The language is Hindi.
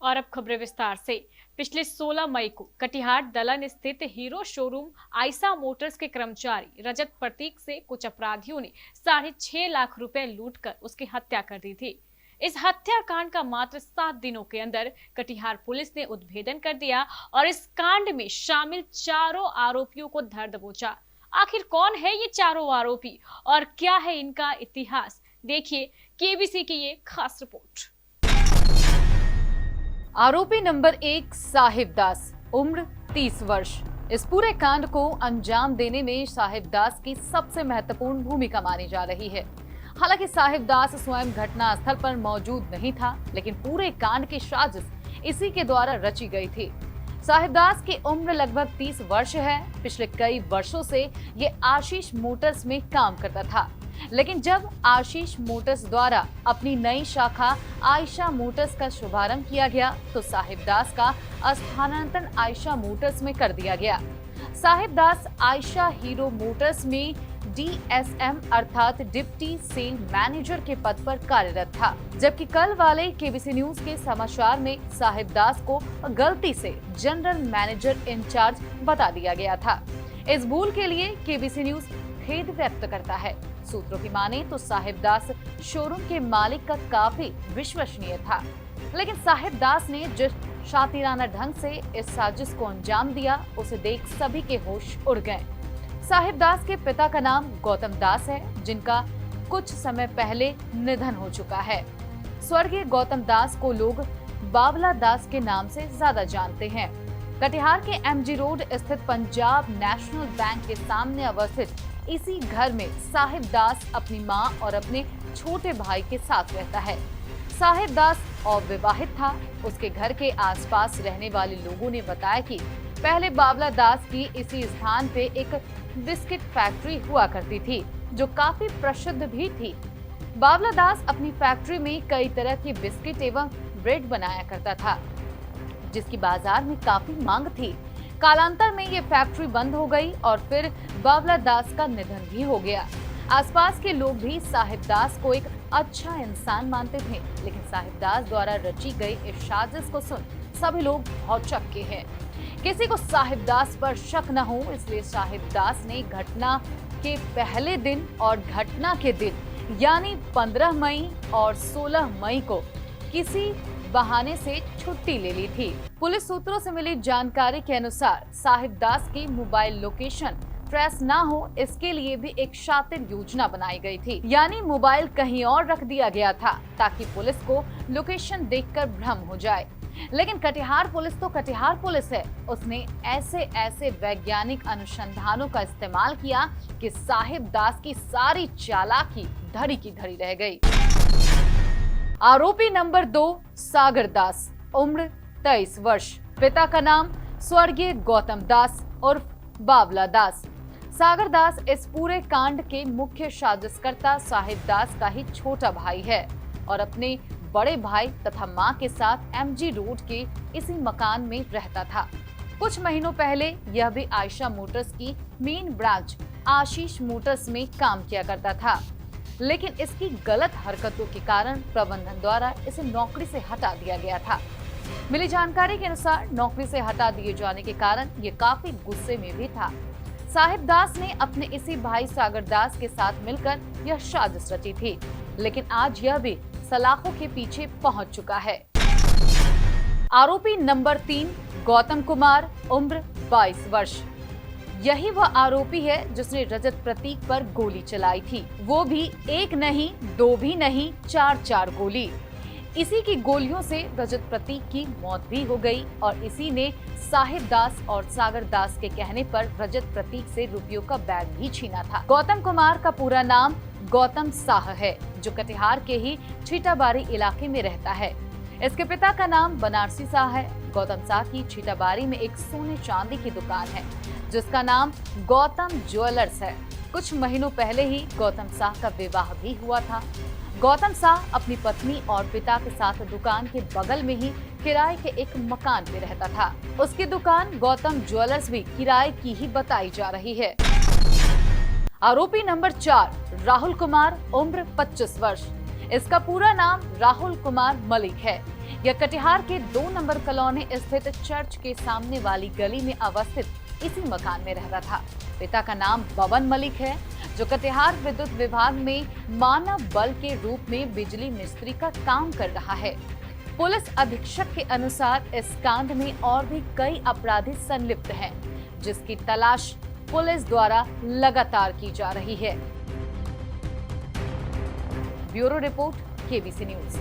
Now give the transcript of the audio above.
और अब खबरें विस्तार से। पिछले 16 मई को कटिहार दलन स्थित हीरो शोरूम आयशा मोटर्स के कर्मचारी रजत प्रतीक से कुछ अपराधियों ने 6.5 लाख रुपए लूटकर उसकी हत्या कर दी थी। इस हत्याकांड का मात्र 7 दिनों के अंदर कटिहार पुलिस ने उद्भेदन कर दिया और इस कांड में शामिल चारों आरोपियों को धर दबोचा। आखिर कौन है ये चारों आरोपी और क्या है इनका इतिहास, देखिए केबीसी की ये खास रिपोर्ट। आरोपी नंबर 1 साहिब दास, उम्र 30 वर्ष। इस पूरे कांड को अंजाम देने में साहिब दास की सबसे महत्वपूर्ण भूमिका मानी जा रही है। हालांकि साहिब दास स्वयं घटना स्थल पर मौजूद नहीं था, लेकिन पूरे कांड की साजिश इसी के द्वारा रची गई थी। साहिब दास की उम्र लगभग 30 वर्ष है। पिछले कई वर्षों से ये आशीष मोटर्स में काम करता था, लेकिन जब आशीष मोटर्स द्वारा अपनी नई शाखा आयशा मोटर्स का शुभारंभ किया गया तो साहिब दास का स्थानांतरण आयशा मोटर्स में कर दिया गया। साहिब दास आयशा हीरो मोटर्स में DSM अर्थात डिप्टी सेल मैनेजर के पद पर कार्यरत था, जबकि कल वाले केबीसी न्यूज के समाचार में साहिब दास को गलती से जनरल मैनेजर इंचार्ज बता दिया गया था। इस भूल के लिए केबीसी न्यूज खेद व्यक्त करता है। सूत्रों की माने तो साहिब दास शोरूम के मालिक का काफी विश्वसनीय था, लेकिन साहिब दास ने जिस शातिराना ढंग से इस साजिश को अंजाम दिया, उसे देख सभी के होश उड़ गए। साहिब दास के पिता का नाम गौतम दास है, जिनका कुछ समय पहले निधन हो चुका है। स्वर्गीय गौतम दास को लोग बाबला दास के नाम से ज्यादा जानते हैं। कटिहार के MG रोड स्थित पंजाब नेशनल बैंक के सामने अवस्थित इसी घर में साहिब दास अपनी मां और अपने छोटे भाई के साथ रहता है। साहिब दास अविवाहित था। उसके घर के आसपास रहने वाले लोगों ने बताया कि पहले बाबला दास की इसी स्थान पे एक बिस्किट फैक्ट्री हुआ करती थी, जो काफी प्रसिद्ध भी थी। बाबला दास अपनी फैक्ट्री में कई तरह की बिस्किट एवं ब्रेड बनाया करता था, जिसकी बाजार में काफी मांग थी। कालांतर में ये फैक्ट्री बंद हो गई और फिर बाबला दास का निधन भी हो गया। आसपास के लोग भी साहिब दास को एक अच्छा इंसान मानते थे, लेकिन साहिब दास द्वारा रची गई इस साजिश को सुन सभी लोग भौचक्के हैं। किसी को साहिब दास पर शक न हो, इसलिए साहिब दास ने घटना के पहले दिन और घटना के दिन यानी 15 मई और 16 मई को किसी बहाने से छुट्टी ले ली थी। पुलिस सूत्रों से मिली जानकारी के अनुसार साहिब दास की मोबाइल लोकेशन ट्रेस ना हो, इसके लिए भी एक शातिर योजना बनाई गई थी, यानी मोबाइल कहीं और रख दिया गया था ताकि पुलिस को लोकेशन देखकर भ्रम हो जाए। लेकिन कटिहार पुलिस तो कटिहार पुलिस है, उसने ऐसे वैज्ञानिक अनुसंधानों का इस्तेमाल किया कि साहिब दास की सारी चालाकी धरी की धरी रह गई। आरोपी नंबर 2 सागर दास, उम्र 23 वर्ष। पिता का नाम स्वर्गीय गौतम दास उर्फ बाबला दास। सागर दास इस पूरे कांड के मुख्य साजिशकर्ता साहिब दास का ही छोटा भाई है और अपने बड़े भाई तथा मां के साथ MG रोड के इसी मकान में रहता था। कुछ महीनों पहले यह भी आयशा मोटर्स की मेन ब्रांच आशीष मोटर्स में काम किया करता था, लेकिन इसकी गलत हरकतों के कारण प्रबंधन द्वारा इसे नौकरी से हटा दिया गया था। मिली जानकारी के अनुसार नौकरी से हटा दिए जाने के कारण ये काफी गुस्से में भी था। साहिब दास ने अपने इसी भाई सागर दास के साथ मिलकर यह साजिश रची थी, लेकिन आज यह भी सलाखों के पीछे पहुंच चुका है। आरोपी नंबर 3 गौतम कुमार, उम्र 22 वर्ष। यही वह आरोपी है जिसने रजत प्रतीक पर गोली चलाई थी, वो भी एक नहीं, दो भी नहीं, 4 गोली। इसी की गोलियों से रजत प्रतीक की मौत भी हो गई और इसी ने साहिब दास और सागर दास के कहने पर रजत प्रतीक से रुपयों का बैग भी छीना था। गौतम कुमार का पूरा नाम गौतम साह है, जो कटिहार के ही छीटाबारी इलाके में रहता है। इसके पिता का नाम बनारसी शाह है। गौतम शाह की छीटाबारी में एक सोने चांदी की दुकान है, जिसका नाम गौतम ज्वेलर्स है। कुछ महीनों पहले ही गौतम शाह का विवाह भी हुआ था। गौतम शाह अपनी पत्नी और पिता के साथ दुकान के बगल में ही किराए के एक मकान में रहता था। उसकी दुकान गौतम ज्वेलर्स भी किराए की ही बताई जा रही है। आरोपी नंबर 4 राहुल कुमार, उम्र 25 वर्ष। इसका पूरा नाम राहुल कुमार मलिक है। यह कटिहार के 2 नंबर कॉलोनी स्थित चर्च के सामने वाली गली में अवस्थित इसी मकान में रहता था। पिता का नाम बबन मलिक है, जो कटिहार विद्युत विभाग में मानव बल के रूप में बिजली मिस्त्री का काम कर रहा है। पुलिस अधीक्षक के अनुसार इस कांड में और भी कई अपराधी संलिप्त हैं, जिसकी तलाश पुलिस द्वारा लगातार की जा रही है। Bureau report, KBC news.